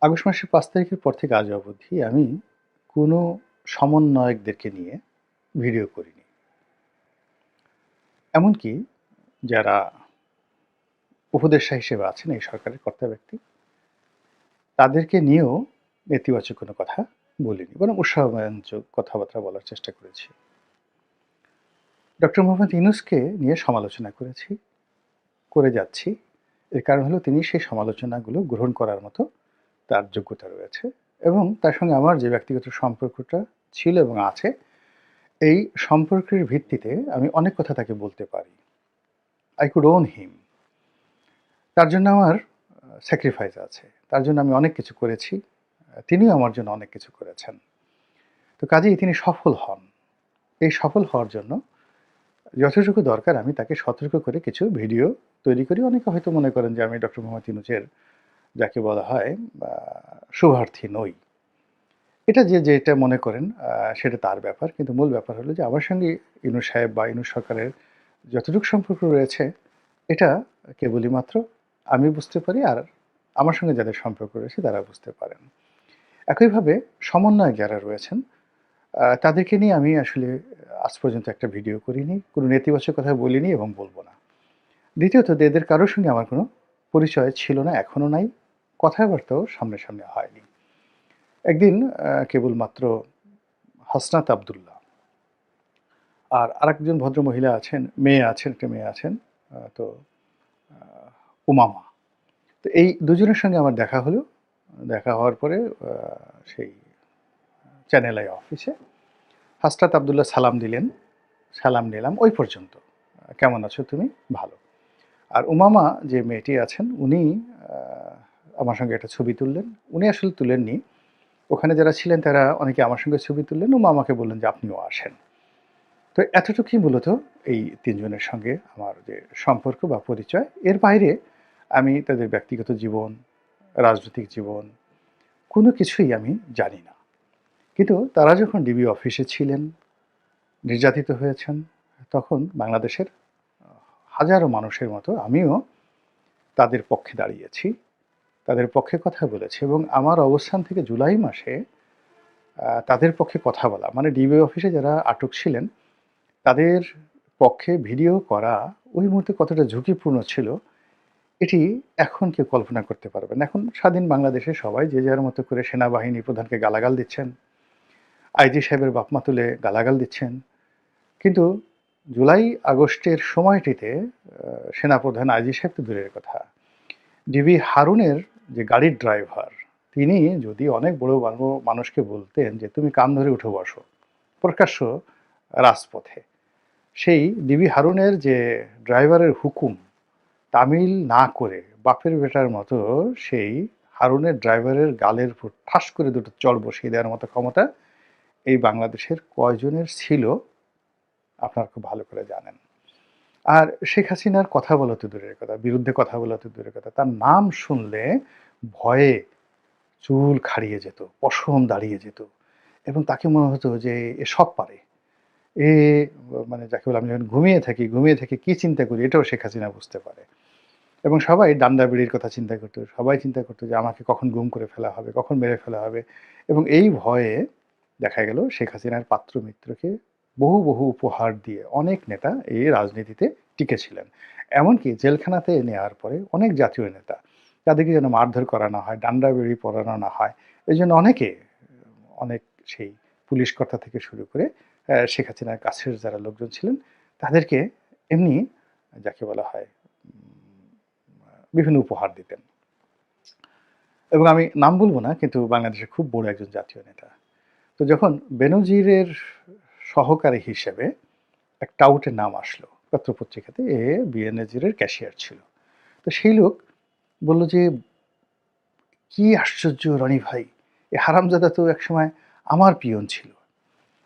August মাসের ৫ তারিখের পর থেকে আজ অবধি আমি কোনো সমন্বয়কদেরকে নিয়ে ভিডিও করিনি। এমনকি যারা উপদেষ্টা হিসেবে আছেন এই সরকারের কর্তা ব্যক্তি, তাদেরকে নিয়েও নেতিবাচক কোনো কথা বলিনি। বরং উৎসাহব্যঞ্জক কথাবার্তা বলার চেষ্টা করেছি। ডক্টর মোহাম্মদ ইউনূসকে নিয়ে সমালোচনা করেছি, করে যাচ্ছি। এর কারণ হলো তিনি সেই সমালোচনাগুলো গ্রহণ করার মতো তার যোগ্যতা রয়েছে এবং তার সঙ্গে আমার যে ব্যক্তিগত সম্পর্কটা ছিল এবং আছে, এই সম্পর্কের ভিত্তিতে আমি অনেক কথা তাকে বলতে পারি। I could own him. তার জন্য আমার স্যাক্রিফাইস আছে। তার জন্য আমি অনেক কিছু করেছি। তিনিও আমার জন্য অনেক কিছু করেছেন। তো কাজেই তিনি সফল হন। এই সফল হওয়ার জন্য যতটুকু দরকার আমি তাকে সতর্ক করে কিছু ভিডিও তৈরি করি। অনেকে হয়তো মনে করেন যে আমি ডক্টর মোহাম্মদ ইউনূসের যাকে বলা হয় শুভার্থী নই। এটা যে যেটা মনে করেন সেটা তার ব্যাপার। কিন্তু মূল ব্যাপার হলো যে আমার সঙ্গে ইউনূস সাহেব বা ইউনূস সরকারের যতটুকু সম্পর্ক রয়েছে এটা কেবলই মাত্র আমি বুঝতে পারি আর আমার সঙ্গে যাদের সম্পর্ক রয়েছে তারা বুঝতে পারেন। একইভাবে সমন্বয়ক যারা রয়েছেন তাদেরকে নিয়ে আমি আসলে আজ পর্যন্ত একটা ভিডিও করিনি, কোনো নেতিবাচক কথা বলিনি এবং বলব না। দ্বিতীয়ত এদের কারোর সঙ্গে আমার কোনো পরিচয় ছিল না, এখনো নাই, কথাবার্তাও সামনাসামনি হয়নি। একদিন কেবলমাত্র হাসনাত আব্দুল্লাহ আর আরেকজন ভদ্রমহিলা আছেন, একটা মেয়ে আছেন, তো উমামা। তো এই দুজনের সঙ্গে আমার দেখা হলো। দেখা হওয়ার পরে সেই চ্যানেল আই অফিসে হাসনাত আব্দুল্লাহ সালাম দিলেন, সালাম নিলাম, ওই পর্যন্ত। কেমন আছো তুমি? ভালো। আর উমামা যে মেয়েটি আছেন উনি আমার সঙ্গে একটা ছবি তুললেন। উনি আসলে তুলেননি। ওখানে যারা ছিলেন তারা অনেকে আমার সঙ্গে ছবি তুললেন। উমামাকে বললেন যে আপনিও আসেন। তো এতটুকুই মূলত এই ৩ জনের সঙ্গে আমার যে সম্পর্ক বা পরিচয়। এর বাইরে আমি তাদের ব্যক্তিগত জীবন, রাজনৈতিক জীবন কোনো কিছুই আমি জানি না। কিন্তু তারা যখন ডিবি অফিসে ছিলেন, নির্যাতিত হয়েছেন, তখন বাংলাদেশের হাজারো মানুষের মতো আমিও তাদের পক্ষে দাঁড়িয়েছি, তাদের পক্ষে কথা বলেছি এবং আমার অবস্থান থেকে জুলাই মাসে তাদের পক্ষে কথা বলা মানে ডিবি অফিসে যারা আটক ছিলেন তাদের পক্ষে ভিডিও করা ওই মুহূর্তে কতটা ঝুঁকিপূর্ণ ছিল এটি এখন কেউ কল্পনা করতে পারবে না। এখন স্বাধীন বাংলাদেশে সবাই যে যার মতো করে সেনাবাহিনী প্রধানকে গালাগাল দিচ্ছেন, আইজি সাহেবের বাপমা তুলে গালাগাল দিচ্ছেন। কিন্তু জুলাই আগস্টের সময়টিতে সেনাপ্রধান আইজি সাহেব তো দূরের কথা, ডিবি হারুনের যে গাড়ির ড্রাইভার তিনি যদি অনেক বড় মানুষকে বলতেন যে তুমি কান ধরে উঠে বসো প্রকাশ্য রাজপথে, সেই ডিবি হারুনের যে ড্রাইভারের হুকুম তামিল না করে বাপের বেটার মতো সেই হারুনের ড্রাইভারের গালের উপর ঠাস করে দুটো চড় বসিয়ে দেওয়ার মতো ক্ষমতা এই বাংলাদেশের কয়জনের ছিল আপনারা খুব ভালো করে জানেন। আর শেখ হাসিনার কথা বলা তো দূরের কথা, বিরুদ্ধে কথা বলা তো দূরের কথা, তার নাম শুনলে ভয়ে চুল খাড়িয়ে যেত, পশম দাঁড়িয়ে যেত এবং তাকে মনে হতো যে এ সব পারে। এ মানে যাকে বলে আমি যখন ঘুমিয়ে থাকি কি চিন্তা করি এটাও শেখ হাসিনা বুঝতে পারে। এবং সবাই ডান্ডা বেড়ির কথা চিন্তা করতো, সবাই চিন্তা করতো যে আমাকে কখন গুম করে ফেলা হবে, কখন মেরে ফেলা হবে এবং এই ভয়ে দেখা গেল শেখ হাসিনার পাত্র মিত্রকে বহু উপহার দিয়ে অনেক নেতা এই রাজনীতিতে টিকেছিলেন। এমনকি জেলখানাতে নেওয়ার পরে অনেক জাতীয় নেতা তাদেরকে যেন মারধর করানো হয়, ডান্ডা বেড়ি পরানো না হয়, এই জন্য অনেকে অনেক সেই পুলিশ কর্তা থেকে শুরু করে শেখ হাসিনার কাছের যারা লোকজন ছিলেন তাদেরকে এমনি যাকে বলা হয় বিভিন্ন উপহার দিতেন। এবং আমি নাম বলব না কিন্তু বাংলাদেশের খুব বড় একজন জাতীয় নেতা। তো যখন বেনজিরের সহকারী হিসেবে এক টাউটের নাম আসলো পত্রপত্রিকাতে, বেনজিরের ক্যাশিয়ার ছিল। তো সেই লোক বলল যে, "কি আশ্চর্য রনি ভাই! এ হারামজাদা তো একসময় আমার পিয়ন ছিল।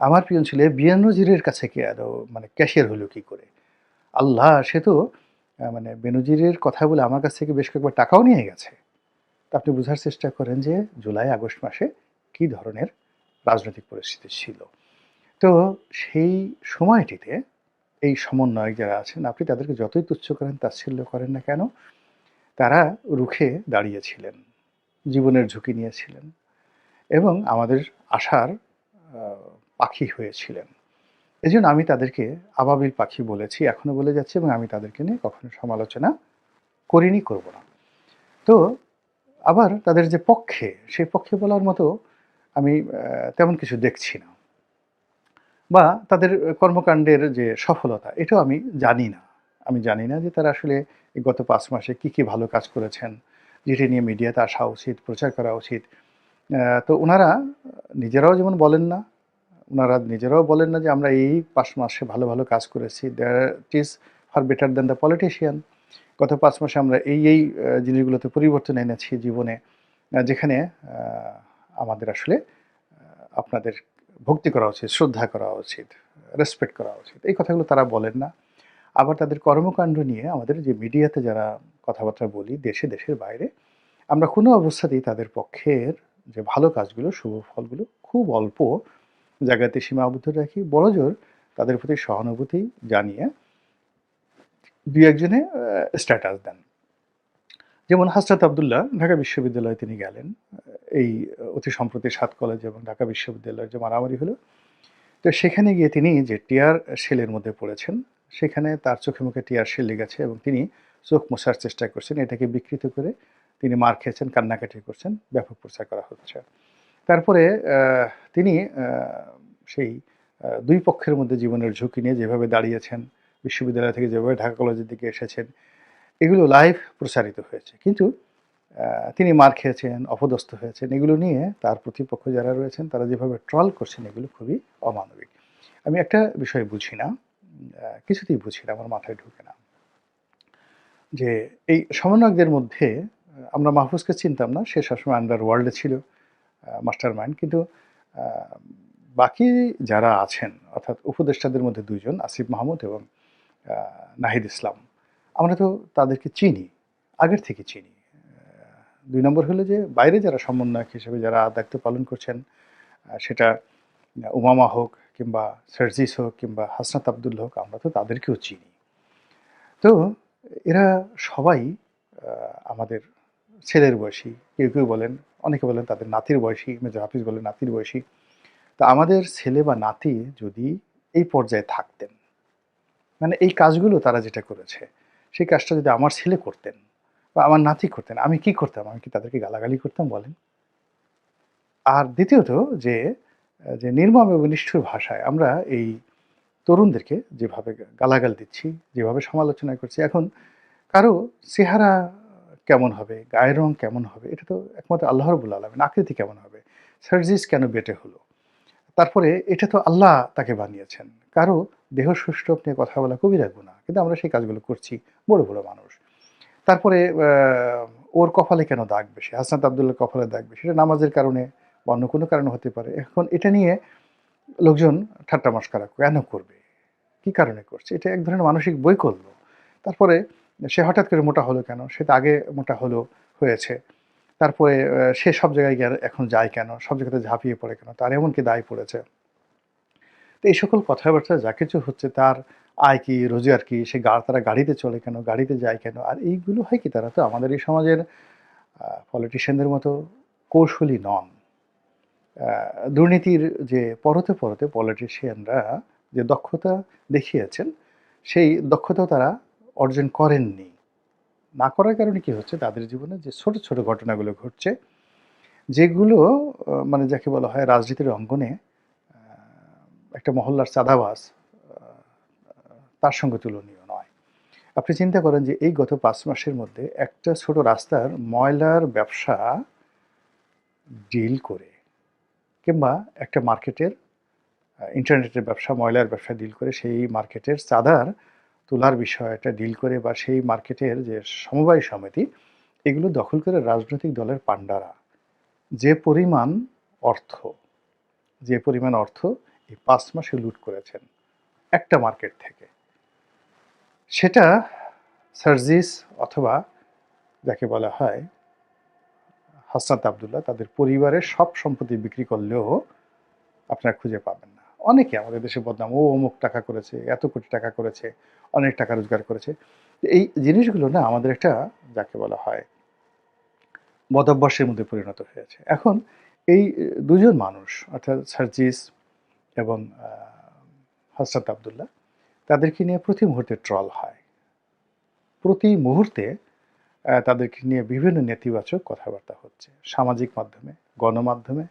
আমার পিয়ন ছিল। এ বেনজিরের কাছে মানে ক্যাশিয়ার হলো কি করে? আল্লাহ! সে তো মানে বেনজিরের কথা বলে আমার কাছ থেকে বেশ কয়েকবার টাকাও নিয়ে গেছে।" আপনি বোঝার চেষ্টা করেন যে জুলাই আগস্ট মাসে কী ধরনের রাজনৈতিক পরিস্থিতি ছিল। তো সেই সময়টিতে এই সমন্বয়ক যারা আছেন আপনি তাদেরকে যতই তুচ্ছ করেন তাচ্ছিল্য করেন না কেন, তারা রুখে দাঁড়িয়েছিলেন। জীবনের ঝুঁকি নিয়েছিলেন এবং আমাদের আশার পাখি হয়েছিলেন। এজন্য আমি তাদেরকে আবাবিল পাখি বলেছি, এখনো বলে যাচ্ছি, এবং আমি তাদেরকে নিয়ে কখনো সমালোচনা করিনি, করব না। তো আবার তাদের যে পক্ষে, সেই পক্ষে বলার মতো আমি তেমন কিছু দেখছি না, বা তাদের কর্মকাণ্ডের যে সফলতা, এটাও আমি জানি না। আমি জানি না যে তারা আসলে এই গত ৫ মাসে কী ভালো কাজ করেছেন, যেটি নিয়ে মিডিয়াতে আসা উচিত, প্রচার করা উচিত। তো উনারা নিজেরাও যেমন বলেন না, উনারা নিজেরাও বলেন না যে আমরা এই ৫ মাসে ভালো কাজ করেছি। That is far better than the politician. গত ৫ মাসে আমরা এই জিনিসগুলোতে পরিবর্তন এনেছি জীবনে, যেখানে আমাদের আসলে আপনাদের ভক্তি করা উচিত, শ্রদ্ধা করা উচিত, রেসপেক্ট করা উচিত। এই কথাগুলো তারা বলেন না। আবার তাদের কর্মকাণ্ড নিয়ে আমাদের যে মিডিয়াতে যারা কথাবার্তা বলি, দেশের বাইরে, আমরা কোনো অবস্থাতেই তাদের পক্ষের যে ভালো কাজগুলো, শুভ ফলগুলো খুব অল্প জায়গাতে সীমাবদ্ধ রাখি। বড়জোর তাদের প্রতি সহানুভূতি জানিয়ে ২-১ জনে স্ট্যাটাস দেন। যেমন হাসরাত আবদুল্লাহ ঢাকা বিশ্ববিদ্যালয়ে তিনি গেলেন। এই অতি সম্প্রতি ৭ কলেজ এবং ঢাকা বিশ্ববিদ্যালয়ের যে মারামারি হলো, তো সেখানে গিয়ে তিনি যে টিয়ার শেলের মধ্যে পড়েছেন, সেখানে তার চোখে মুখে টিয়ার শেল লেগেছে এবং তিনি চোখ মোছার চেষ্টা করছেন। এটাকে বিকৃত করে তিনি মার খেয়েছেন, কান্নাকাটি করছেন, ব্যাপক প্রচার করা হচ্ছে। তারপরে তিনি সেই ২ পক্ষের মধ্যে জীবনের ঝুঁকি নিয়ে যেভাবে দাঁড়িয়েছেন, বিশ্ববিদ্যালয় থেকে যেভাবে ঢাকা কলেজের দিকে এসেছেন, এগুলো লাইভ প্রচারিত হয়েছে। কিন্তু তিনি মার খেয়েছেন, অপদস্থ হয়েছেন, এগুলো নিয়ে তার প্রতিপক্ষ যারা রয়েছেন তারা যেভাবে ট্রল করছেন, এগুলো খুবই অমানবিক। আমি একটা বিষয় বুঝি না, কিছুতেই বুঝি না, আমার মাথায় ঢোকে না। যে এই সমন্বয়কদের মধ্যে আমরা মাহফুজকে চিনতাম না, সে সবসময় আন্ডারওয়ার্ল্ডে ছিল, মাস্টার মাইন্ড। কিন্তু আ বাকি যারা আছেন, অর্থাৎ উপদেষ্টাদের মধ্যে ২ জন, আসিফ মাহমুদ এবং আ নাহিদ ইসলাম, আমরা তো তাদেরকে চিনি, আগের থেকে চিনি। ২ নম্বর হলো যে বাইরে যারা সমন্বয়ক হিসেবে যারা দায়িত্ব পালন করছেন, সেটা উমামা হোক কিংবা সার্জিস হোক কিংবা হাসনাত আবদুল হোক, আমরা তো তাদেরকেও চিনি। তো এরা সবাই আমাদের ছেলের বয়সী, কেউ বলেন, অনেকে বলেন তাদের নাতির বয়সী, মেজর হাফিজ বলেন নাতির বয়সী। তো আমাদের ছেলে বা নাতি যদি এই পর্যায়ে থাকতেন, মানে এই কাজগুলো তারা যেটা করেছে, সেই কাজটা যদি আমার ছেলে করতেন বা আমার নাতি করতেন, আমি কি করতাম? আমি কি তাদেরকে গালাগালি করতাম বলেন? আর দ্বিতীয়ত যে, যে নির্মম এবং নিষ্ঠুর ভাষায় আমরা এই তরুণদেরকে যেভাবে গালাগাল দিচ্ছি, যেভাবে সমালোচনা করছি, এখন কারো চেহারা কেমন হবে, গায়ের রং কেমন হবে, এটা তো একমাত্র আল্লাহ রাব্বুল আলামিন। আকৃতি কেমন হবে? সার্জিস কেন বেঁটে হলো? তারপরে এটা তো আল্লাহ তাকে বানিয়েছেন। কারো দেহ সুষ্ঠুক নিয়ে কথা বলা কবিরা গুনাহ। কিন্তু আমরা সেই কাজগুলো করছি, বড় মানুষ। তারপরে ওর কপালে কেন দাগ বেশি? হাসনাত আবদুল্লাহর কপালে দাগ বেশি। এটা নামাজের কারণে বা অন্য কোনো কারণে হতে পারে। এখন এটা নিয়ে লোকজন ঠাট্টা মশকরা কেন করবে? কি কারণে করছে? এটা এক ধরনের মানসিক বৈকল্য। তারপরে সে হঠাৎ করে মোটা হলো কেন? সে তো আগে মোটা হয়েছে। তারপরে সে সব জায়গায় এখন যায় কেন? সব জায়গাতে ঝাঁপিয়ে পড়ে কেন? তার এমন কি দায় পড়েছে? তো এই সকল কথাবার্তা যা কিছু হচ্ছে, তার আয় কি, রোজগার কি, সে তারা গাড়িতে চলে কেন? গাড়িতে যায় কেন? আর এইগুলো হয় কি, তারা তো আমাদের এই সমাজের পলিটিশিয়ানদের মতো কৌশলী নন। আ দুর্নীতির যে পরতে পলিটিশিয়ানরা যে দক্ষতা দেখিয়েছেন, সেই দক্ষতাও তারা অর্জন করেননি। না করার কারণে কি হচ্ছে, তাদের জীবনে যে ছোট ঘটনাগুলো ঘটছে, যেগুলো মানে যাকে বলা হয় রাজনীতির অঙ্গনে আ একটা মহল্লার চাঁদাবাজ আ তার সঙ্গে তুলনীয় নয়। আপনি চিন্তা করেন যে এই গত ৫ মাসের মধ্যে একটা ছোট রাস্তার ময়লার ব্যবসা ডিল করে, কিংবা একটা মার্কেটের ইন্টারনেটের ব্যবসা, ময়লার ব্যবসা ডিল করে, সেই মার্কেটের চাঁদার তোলার বিষয়টা ডিল করে, বা সেই মার্কেটের যে সমবায় সমিতি, এগুলো দখল করে রাজনৈতিক দলের পান্ডারা যে পরিমাণ অর্থ যে পরিমাণ অর্থ এই ৫ মাসে লুট করেছেন একটা মার্কেট থেকে, সেটা সার্জিস অথবা যাকে বলা হয় হাসনাত আবদুল্লাহ তাদের পরিবারের সব সম্পত্তি বিক্রি করলেও আপনারা খুঁজে পাবেন না। অনেকে আমাদের দেশে বদনাম, ও অমুক টাকা করেছে, এত কোটি টাকা করেছে, অনেক টাকা রোজগার করেছে। এই জিনিসগুলো না আমাদের একটা যাকে বলা হয় বদভ্যাসের মধ্যে পরিণত হয়েছে। এখন এই দুজন মানুষ অর্থাৎ সার্জিস এবং হযরত আব্দুল্লাহ, তাদেরকে নিয়ে প্রতি মুহূর্তে ট্রল হয়। প্রতি মুহূর্তে তাদেরকে নিয়ে বিভিন্ন নেতিবাচক কথাবার্তা হচ্ছে। সামাজিক মাধ্যমে, গণমাধ্যমে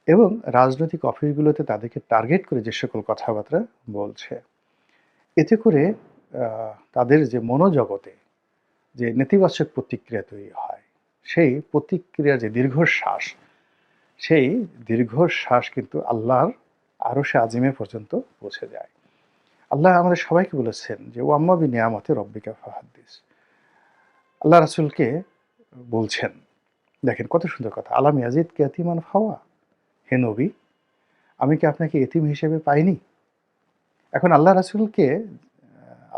এবং রাজনৈতিক অফিসগুলোতে তাদেরকে টার্গেট করে যে সকল কথাবার্তা বলছে। এতে করে তাদের যে মনোজগতে যে নেতিবাচক প্রতিক্রিয়া তৈরি হয়, সেই প্রতিক্রিয়ার যে দীর্ঘশ্বাস, সেই দীর্ঘশ্বাস কিন্তু আল্লাহর আরশে আজিমে পর্যন্ত পৌঁছে যায়। আল্লাহ আমাদের সবাইকে বলেছেন যে, ওয়াম্মা বিনিয়ামতি রব্বিকা ফাহাদ্দিস। আল্লাহ রাসূলকে বলছেন, দেখেন কত সুন্দর কথা, আলাম ইয়াজিদকা ইয়াতীমান ফাওয়া। হে নবী, আমি কি আপনাকে এতিম হিসেবে পাইনি? এখন আল্লাহ রাসূলকে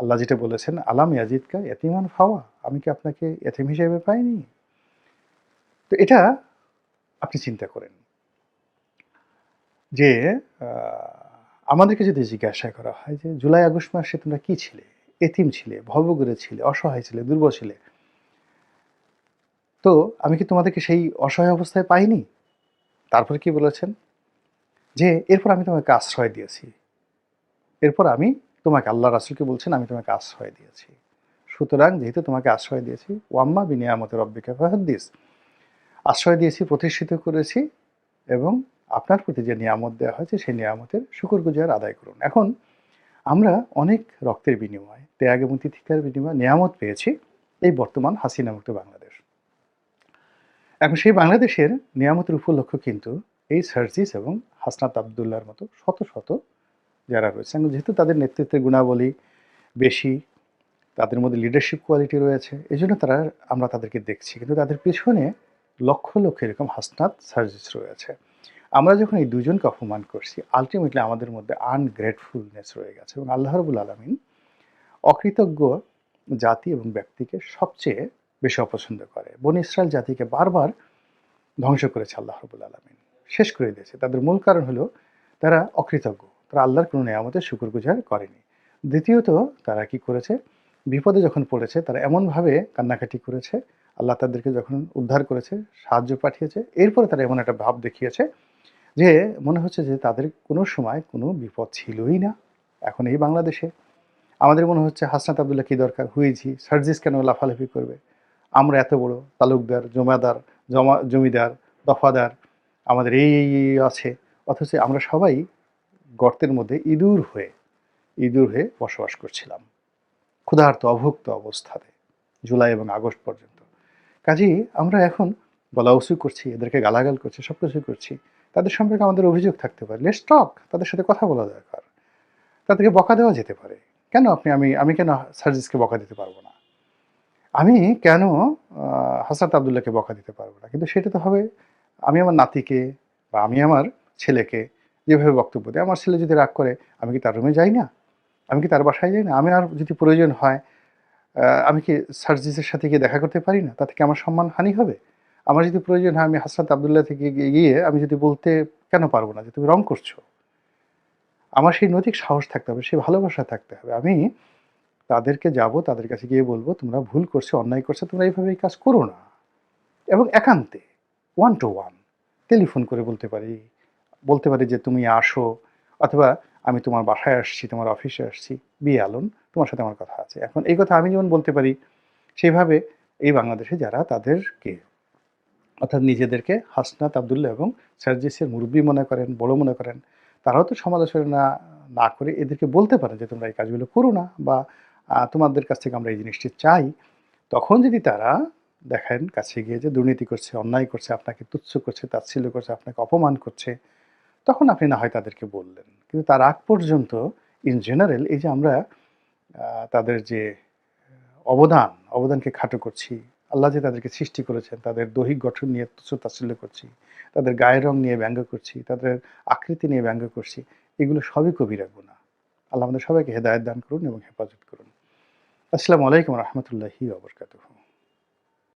আল্লাহ যেটা বলেছেন, আলাম ইয়াজিদকা ইয়াতীমান ফাওয়া, আমি কি আপনাকে এতিম হিসেবে পাইনি? তো এটা আপনি চিন্তা করেন যে আমাদেরকে যদি জিজ্ঞাসা করা হয় যে, জুলাই আগস্ট মাসে তোমরা কি ছিলে? এতিম ছিলে, ভবঘুরে ছিলে, অসহায় ছিলে, দুর্বল ছিলে। তো আমি কি তোমাদেরকে সেই অসহায় অবস্থায় পাইনি? তারপরে কি বলেছেন? যে এরপর আমি তোমাকে আশ্রয় দিয়েছি। এরপর আমি তোমাকে, আল্লাহ রাসূলকে বলছেন, আমি তোমাকে আশ্রয় দিয়েছি। সুতরাং যেহেতু তোমাকে আশ্রয় দিয়েছি, ওয়াম্মা বিনিয়ামতি রব্বিকা ফাহাদ্দিস, আশ্রয় দিয়েছি, প্রতিষ্ঠিত করেছি এবং আপনার প্রতি যে নিয়ামত দেওয়া হয়েছে সেই নিয়ামতের শুকরগুজার আদায় করুন। এখন আমরা অনেক রক্তের বিনিময়ে, ত্যাগ এবং তিতিক্ষার বিনিময়ে নিয়ামত পেয়েছি এই বর্তমান হাসিনা মুক্ত বাংলাদেশ। এখন সেই বাংলাদেশের নিয়ামতের উপলক্ষ কিন্তু এই সার্জিস এবং হাসনাত আবদুল্লাহর মতো শত শত যারা রয়েছেন, যেহেতু তাদের নেতৃত্বের গুণাবলী বেশি, তাদের মধ্যে লিডারশিপ কোয়ালিটি রয়েছে, এই জন্য আমরা তাদেরকে দেখছি, কিন্তু তাদের পেছনে লক্ষ লক্ষ এরকম হাসনাত সার্জিস রয়েছে। আমরা যখন এই দুজনকে অপমান করছি, আলটিমেটলি আমাদের মধ্যে আনগ্রেটফুলনেস রয়ে গেছে এবং আল্লাহ রাব্বুল আলামিন অকৃতজ্ঞ জাতি এবং ব্যক্তিকে সবচেয়ে বেশি অপছন্দ করে। বনী ইসরাইল জাতিকে বারবার ধ্বংস করেছে আল্লাহ রাব্বুল আলামিন, শেষ করে দিয়েছে। তাদের মূল কারণ হলো তারা অকৃতজ্ঞ, তারা আল্লাহর কোনো নেয়ামতের শুকরগুজার করেনি। দ্বিতীয়ত তারা কি করেছে, বিপদে যখন পড়েছে তারা এমনভাবে কান্নাকাটি করেছে, আল্লাহ তাদেরকে যখন উদ্ধার করেছে, সাহায্য পাঠিয়েছে, এরপরে তারা এমন একটা ভাব দেখিয়েছে যে মনে হচ্ছে যে তাদের কোনো সময় কোনো বিপদ ছিলই না। এখন এই বাংলাদেশে আমাদের মনে হচ্ছে হাসনাত আবদুল্লাহ কি দরকার, হুইজি সার্জিস কেন লাফালাফি করবে, আমরা এত বড় তালুকদার, জমিদার, দফাদার, আমাদের এই আছে, অথচ আমরা সবাই গর্তের মধ্যে ইঁদুর হয়ে বসবাস করছিলাম ক্ষুধার্ত অভুক্ত অবস্থাতে জুলাই এবং আগস্ট পর্যন্ত। কাজেই আমরা এখন গলা উঁচু করছি, এদেরকে গালাগাল করছি, সব কিছু করছি, তাদের সম্পর্কে আমাদের অভিযোগ থাকতে পারে, লেটস টক, তাদের সাথে কথা বলা দরকার, তাদেরকে বকা দেওয়া যেতে পারে। কেন আমি কেন সার্জিসকে বকা দিতে পারবো না? আমি কেন হাসনাত আবদুল্লাহকে বকা দিতে পারবো না? কিন্তু সেটা তো হবে আমি আমার নাতিকে বা আমি আমার ছেলেকে যেভাবে বক্তব্য দিই, আমার ছেলে যদি রাগ করে আমি কি তার রুমে যাই না? আমি কি তার বাসায় যাই না? আমি আর যদি প্রয়োজন হয় আমি কি সার্জিসের সাথে গিয়ে দেখা করতে পারি না? তাতে কি আমার সম্মানহানি হবে? আমার যদি প্রয়োজন হয় আমি হাসনাত আবদুল্লাহ থেকে গিয়ে আমি যদি বলতে কেন পারবো না যে তুমি রং করছো? আমার সেই নৈতিক সাহস থাকতে হবে, সেই ভালোবাসা থাকতে হবে। আমি তাদেরকে যাব, তাদের কাছে গিয়ে বলবো, তোমরা ভুল করছো, অন্যায় করছো, তোমরা এইভাবে এই কাজ করো না। এবং একান্তে ওয়ান টু ওয়ান টেলিফোন করে বলতে পারি যে তুমি আসো, অথবা আমি তোমার বাসায় আসছি, তোমার অফিসে আসছি, বি অ্যালোন, তোমার সাথে আমার কথা আছে। এখন এই কথা আমি যেমন বলতে পারি, সেইভাবে এই বাংলাদেশে যারা তাদেরকে অর্থাৎ নিজেদেরকে হাসনাত আবদুল্লাহ এবং সার্জিসের মুরব্বী মনে করেন, বড় মনে করেন, তারাও তো সমালোচনা না করে এদেরকে বলতে পারে যে তোমরা এই কাজগুলো করো না, বা তোমাদের কাছ থেকে আমরা এই জিনিসটি চাই। তখন যদি তারা দেখেন কাছে গিয়ে যে দুর্নীতি করছে, অন্যায় করছে, আপনাকে তুচ্ছ করছে, তাচ্ছিল্য করছে, আপনাকে অপমান করছে, তখন আপনি না হয় তাদেরকে বললেন। কিন্তু তার আগ পর্যন্ত ইন জেনারেল এই যে আমরা তাদের যে অবদানকে খাটো করছি, আল্লাহ যে তাদেরকে সৃষ্টি করেছেন, তাদের দৈহিক গঠন নিয়ে তুচ্ছ তাচ্ছিল্য করছি, তাদের গায়ের রং নিয়ে ব্যঙ্গ করছি, তাদের আকৃতি নিয়ে ব্যঙ্গ করছি, এগুলো সবই কবিরা গুনাহ। আল্লাহ আমাদের সবাইকে হেদায়েত দান করুন এবং হেফাজত করুন। আসসালামু আলাইকুম ওয়া রাহমাতুল্লাহি ওয়া বারাকাতুহু।